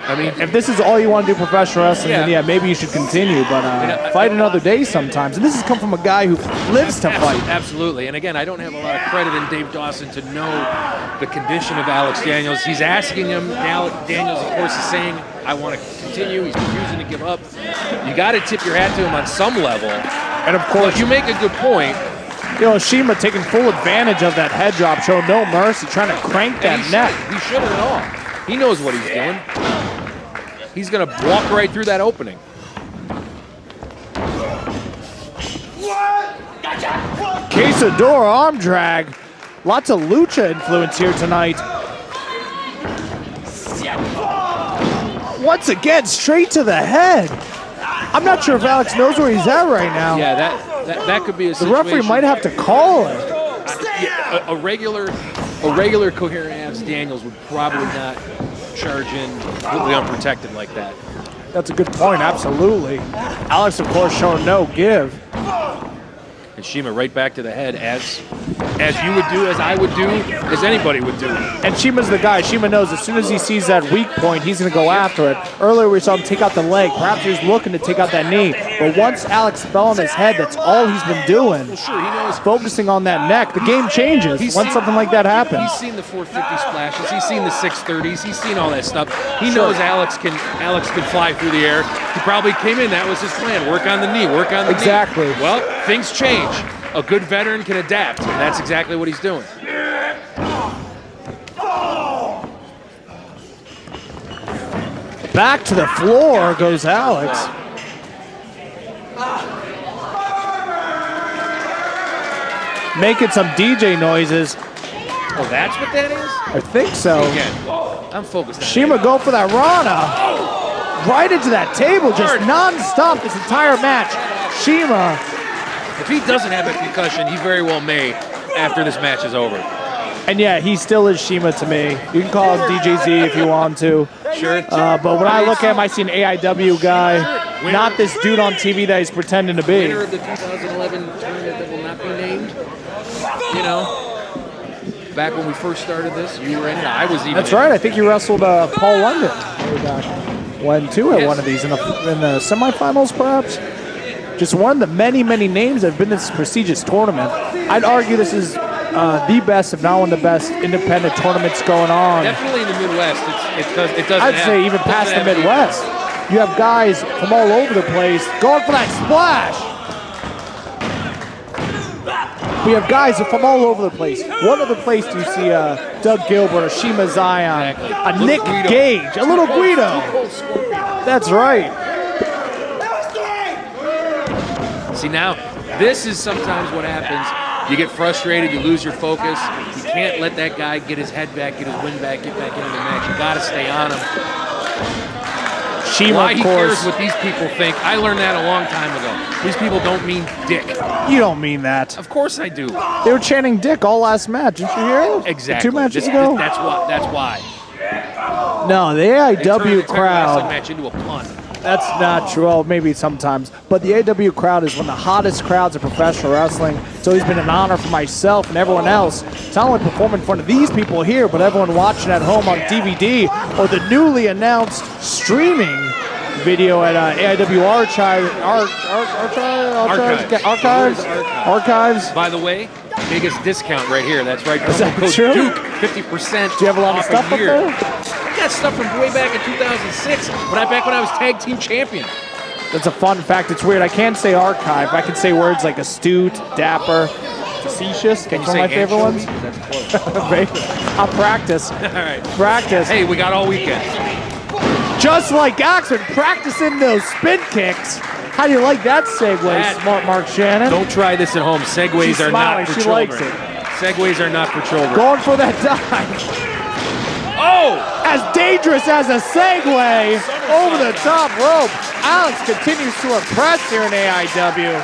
I mean, if this is all you want to do professional wrestling, then yeah, maybe you should continue, but fight another day sometimes. And this has come from a guy who lives to fight. Absolutely. And again, I don't have a lot of credit in Dave Dawson to know the condition of Alex Daniels. He's asking him. Daniels, of course, is saying, I want to continue. He's refusing to give up. You got to tip your hat to him on some level. And, of course, you make a good point. You know, Shima taking full advantage of that head drop, showing no mercy, trying to crank that neck. He shouldn't at all. He knows what he's doing. He's going to walk right through that opening. Quesadora arm drag. Lots of lucha influence here tonight. Once again, straight to the head. I'm not sure if Alex knows where he's at right now. Yeah, that could be a situation. The referee might have to call it. A regular a regular coherent abs Daniels would probably not charge in completely unprotected like that. That's a good point, absolutely. Alex, of course, showing no give. And Shima right back to the head as you would do, as I would do, as anybody would do. And Shima's the guy. Shima knows as soon as he sees that weak point, he's going to go after it. Earlier we saw him take out the leg. Perhaps he was looking to take out that knee. But once Alex fell on his head, that's all he's been doing. Well, sure, he knows. Focusing on that neck. The game changes once something like that happens. He's seen the 450 splashes. He's seen the 630s. He's seen all that stuff. He knows Alex can fly through the air. He probably came in. That was his plan. Work on the knee. Work on the knee. Exactly. Well, things change. A good veteran can adapt, and that's exactly what he's doing. Back to the floor goes Alex. Making some DJ noises. Oh, that's what that is? I think so. Again, I'm focused on Shima go for that Rana. Right into that table, just non-stop this entire match. Shima. If he doesn't have a concussion, he very well may after this match is over. And yeah, he still is Shima to me. You can call him DJZ if you want to. Sure. But when I look at him, I see an AIW guy, not this dude on TV that he's pretending to be. Winner of the 2011 tournament that will not be named. You know, back when we first started this, you were in it. I was even. That's right. I think you wrestled Paul London way back when too at one of these in the semifinals, perhaps. Just one of the many, many names that have been in this prestigious tournament. I'd argue this is the best, if not one of the best, independent tournaments going on. Definitely in the Midwest. It doesn't. I'd say even past the Midwest. You have guys from all over the place going for that splash. We have guys from all over the place. What other place do you see Doug Gilbert, a Shima Zion, a Nick Gage, a little Guido? That's right. See, now, this is sometimes what happens. You get frustrated, you lose your focus. You can't let that guy get his head back, get his wind back, get back into the match. You got to stay on him. Shima, Why he of course. cares what these people think, I learned that a long time ago. These people don't mean dick. You don't mean that. Of course I do. They were chanting dick all last match. Didn't you hear? Exactly. 2 matches ago? That's why. No, the They turned AIW the entire wrestling crowd. match into a pun. That's not true. Well, maybe sometimes. But the AIW crowd is one of the hottest crowds of professional wrestling. It's always been an honor for myself and everyone else to not only perform in front of these people here, but everyone watching at home on DVD or the newly announced streaming video at AIW Archives. By the way, biggest discount right here. That's right. Is that Code true? Duke, 50%. Do you have a lot of off stuff up year. there? I got stuff from way back in 2006, back when I was tag team champion. That's a fun fact. It's weird. I can't say archive. I can say words like astute, dapper, facetious. Can you That's one say of my favorite ones. anchovies? That's close. I'll practice. All right. Practice. Hey, we got all weekend. Just like Axman practicing those spin kicks. How do you like that segue, smart Mark Shannon? Don't try this at home. Segways She's are smiling. not for She children. likes it. Segways are not for children. Going for that dive. Oh! As dangerous as a segue over the top rope. Alex continues to impress here in AIW.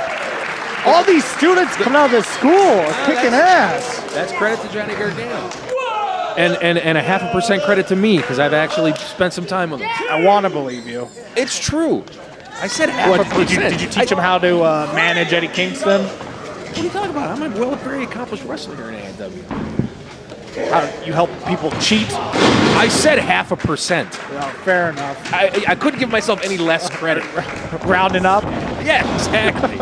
All these students coming out of this school are kicking ass. That's credit to Johnny Gargano. And a 0.5% credit to me, because I've actually spent some time with him. I want to believe you. It's true. I said What, 0.5%. did you teach him how to manage Eddie Kingston? What are you talking about? I'm a very accomplished wrestler here in AIW. How you help people cheat? I said 0.5%. Well, fair enough. I couldn't give myself any less credit. Rounding up. Yeah, exactly.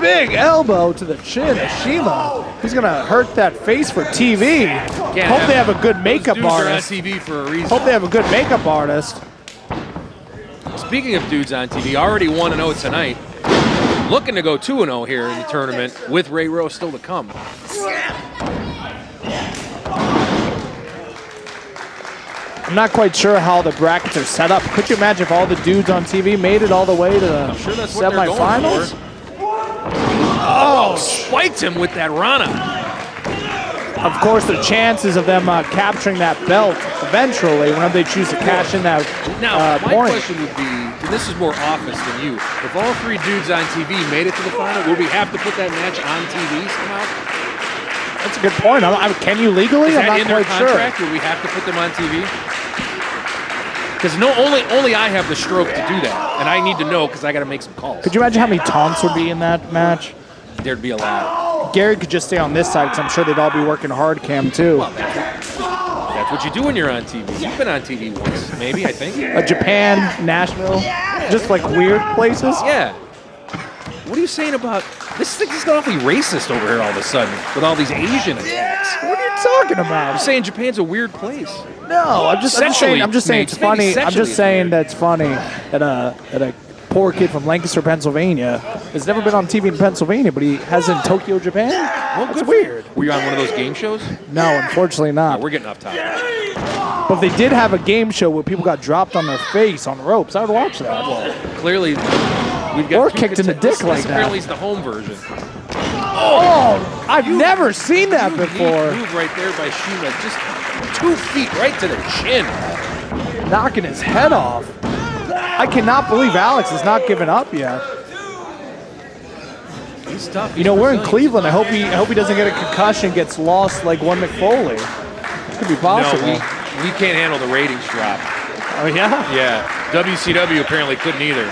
Big elbow to the chin of Shima. He's going to hurt that face for TV. Hope they have a good makeup Those dudes artist. are on TV for a reason. Hope they have a good makeup artist. Speaking of dudes on TV, already 1-0 tonight. Looking to go 2-0 here in the tournament with Ray Rose still to come. I'm not quite sure how the brackets are set up. Could you imagine if all the dudes on TV made it all the way to the Sure, that's what they're going semifinals? for. Oh, spiked him with that Rana. Of course, the chances of them capturing that belt eventually, whenever they choose to cash in that Now, my point. question would be, and this is more office than you, if all three dudes on TV made it to the final, would we have to put that match on TV somehow? That's a good point. Can you legally? Is I'm that not in their quite sure. contract? Do we have to put them on TV? Because only I have the stroke to do that, and I need to know because I got to make some calls. Could you imagine how many taunts would be in that match? There'd be a lot. Gary could just stay on this side because I'm sure they'd all be working hard cam too. Well, that's what you do when you're on TV. You've been on TV once, maybe, I think. Japan, Nashville, just like weird places. Yeah. What are you saying about this? Thing is awfully racist over here all of a sudden with all these Asian attacks. What are you talking about? I'm saying Japan's a weird place. No, I'm just saying it's funny. I'm just saying that's funny that a poor kid from Lancaster, Pennsylvania, has never been on TV in Pennsylvania, but he has in Tokyo, Japan. Well, that's weird. Were you on one of those game shows? No, unfortunately not. We're getting off topic. But if they did have a game show where people got dropped on their face on ropes, I would watch that. Well, clearly, we've got or kicked in the dick like this that. apparently is the home version. Oh, I've never seen that before. Move right there by Shima, just 2 feet right to the chin. Knocking his head off. I cannot believe Alex has not given up yet. He's tough. You know, we're in Cleveland. I hope he doesn't get a concussion, gets lost like one McFoley. Could be possible. No, we can't handle the ratings drop. Oh, yeah? Yeah. WCW apparently couldn't either.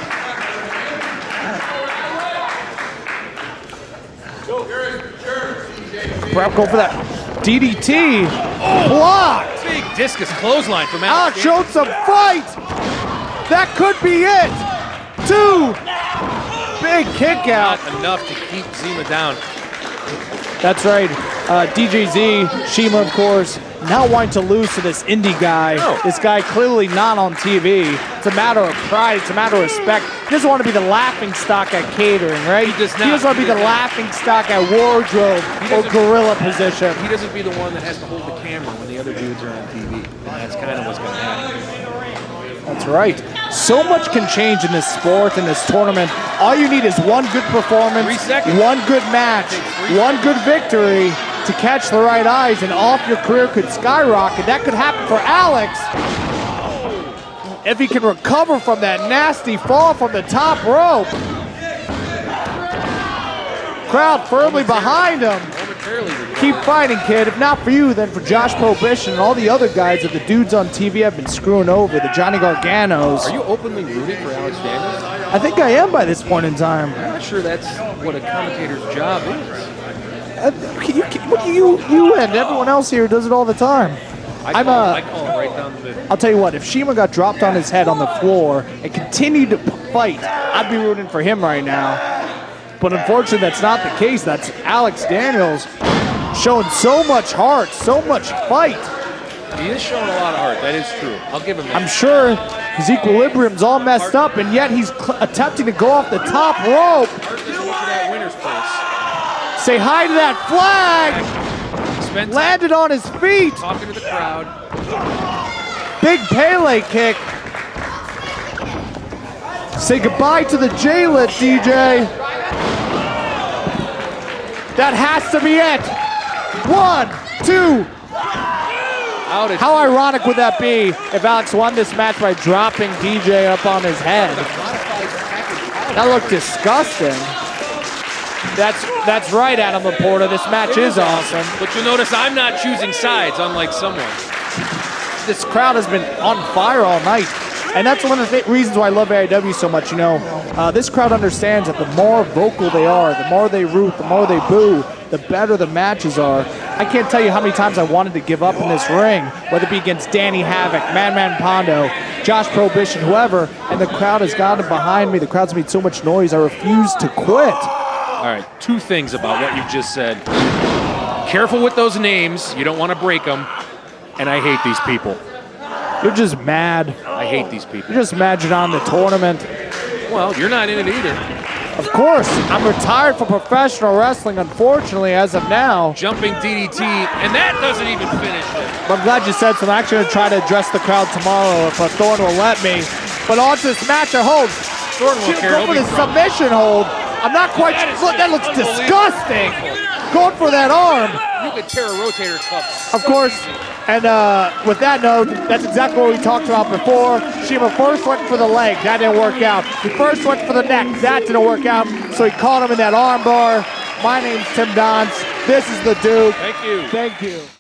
Perhaps go for that DDT. Blocked. Big discus clothesline from Alex showed some fight. That could be it. 2. Big kick out. Not enough to keep Zima down. That's right. DJZ, Shima, of course, now wanting to lose to this indie guy. Oh. This guy clearly not on TV. It's a matter of pride. It's a matter of respect. He doesn't want to be the laughing stock at catering, right? He does not. He doesn't want to be the laughing stock at wardrobe or gorilla position. He doesn't be the one that has to hold the camera when the other dudes are on TV. And that's kind of what's going to happen. That's right. So much can change in this sport, in this tournament. All you need is one good performance, 3 seconds. one good match, one good victory to catch the right eyes, and off your career could skyrocket. That could happen for Alex if he can recover from that nasty fall from the top rope. Crowd firmly behind him. Keep fighting, kid. If not for you, then for Josh Prohibition and all the other guys that the dudes on TV have been screwing over, the Johnny Garganos. Are you openly rooting for Alex Daniels? I think I am by this point in time. I'm not sure that's what a commentator's job is. You and everyone else here does it all the time. I call him right down the middle. I'll tell you what, if Shima got dropped on his head on the floor and continued to fight, I'd be rooting for him right now. But unfortunately, that's not the case. That's Alex Daniels showing so much heart, so much fight. He is showing a lot of heart. That is true. I'll give him that. I'm sure his equilibrium's all messed up, and yet he's attempting to go off the top rope. Heart is looking at winner's place. Say hi to that flag. Spent Landed on his feet. talking to the crowd. Big Pele kick. Say goodbye to the J-Lit, DJ. That has to be it. 1, 2. How ironic would that be if Alex won this match by dropping DJ up on his head? That looked disgusting. That's right, Adam Laporta. This match is awesome. But you'll notice I'm not choosing sides, unlike someone. This crowd has been on fire all night. And that's one of the reasons why I love AIW so much. You know, this crowd understands that the more vocal they are, the more they root, the more they boo, the better the matches are. I can't tell you how many times I wanted to give up in this ring, whether it be against Danny Havoc, Madman Pondo, Josh Prohibition, whoever, and the crowd has gotten behind me. The crowd's made so much noise, I refuse to quit. All right, 2 things about what you've just said. Careful with those names. You don't want to break them. And I hate these people. You're just mad. I hate these people. You're just mad you're not in the tournament. Well, you're not in it either. Of course, I'm retired from professional wrestling, unfortunately, as of now. Jumping DDT, and that doesn't even finish it. But I'm glad you said so. I'm actually going to try to address the crowd tomorrow if Thorne will let me. But on to this match, I hold. Thorne will care. Go for the submission hold. I'm not quite sure. Look, that looks disgusting. Going for that arm. You could tear a rotator cuff. Of course. And with that note, that's exactly what we talked about before. Shima first went for the leg. That didn't work out. He first went for the neck. That didn't work out. So he caught him in that arm bar. My name's Tim Donst. This is the Duke. Thank you. Thank you.